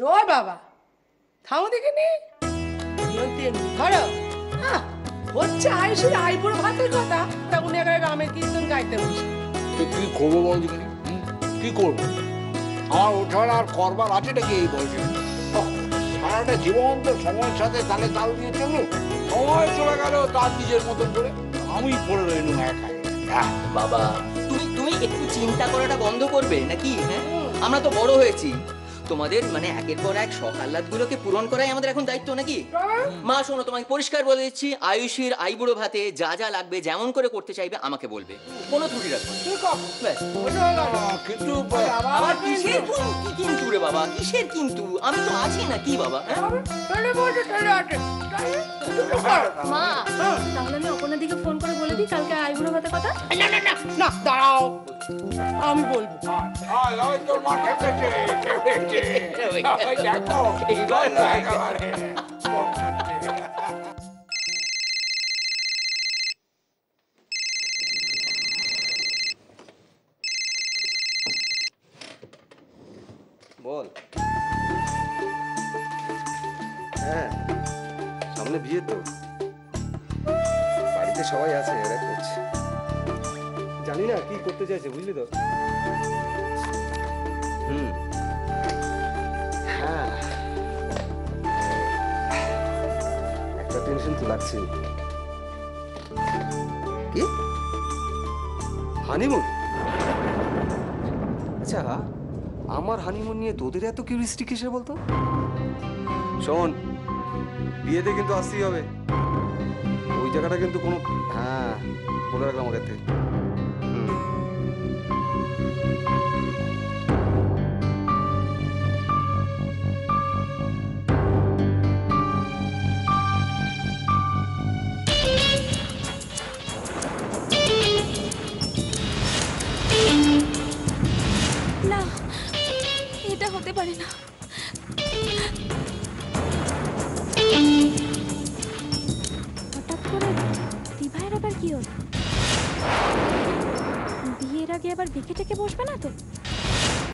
ধর বাবা, থামো দেখিনি ধরো। হচ্ছে আয়ুষের আইবুড়ো ভাতের কথা, তখন এখানে রামের কীর্তন গাইতে বসে। কি করবো বল দেখিনি? কি করবো? আমার ওঠার আর করবার আছে নাকি এই বয়সে? সারাটা জীবন তো সময়ের সাথে তালে তাল দিয়ে চললো, সময় চলে গেল তার নিজের মতন করে, আমি পড়ে রইলুম একা। বাবা তুমি তুমি একটু চিন্তা করাটা বন্ধ করবে নাকি? হ্যাঁ, আমরা তো বড় হয়েছি, তোমাদের মানে একের পর এক শখ আহ্লাদগুলোকে পূরণ করাই আমাদের এখন দায়িত্ব নাকি? মা শোনো, তোমাকে পরিষ্কার বলে দিচ্ছি, আয়ুষীর আইবুড়ো ভাতে যা যা লাগবে যেমন করে করতে চাইবে আমাকে বলবে, কোনো ত্রুটি রাখবে না। কিন্তু আবার কিসের কি কিন্তু রে বাবা, কিসের কিন্তু? আমি তো আছি না কি বাবা? মা, তাহলে আমি অপর্ণার দিকে ফোন করে বলে দিই কালকে আইবুড়ো ভাতের কথা। না দাঁড়াও, আমি বলবো। তোর মা খেতেছে, দেখো একেবারে বল। হ্যাঁ, সামনে বিয়ে তো, বাড়িতে সবাই আছে, এরা করছে। জানি না কি করতে চাইছে, বুঝলি তো? হ্যাঁ, একটা টেনশন তো লাগছে। কি হানিমুন? আচ্ছা, আমার হানিমুন নিয়ে তোদের এত কিউরিয়াসিটি কিসের বলতো? শোন, বিয়েতে কিন্তু আসতেই হবে, ওই জায়গাটা কিন্তু কোনো, হ্যাঁ বলে রাখলাম আগের থেকে। না, এটা হতে পারে না। হঠাৎ করে দিভাইয়ের আবার কি হলো? বিয়ের আগে আবার বেঁকে টেকে বসবে না তো?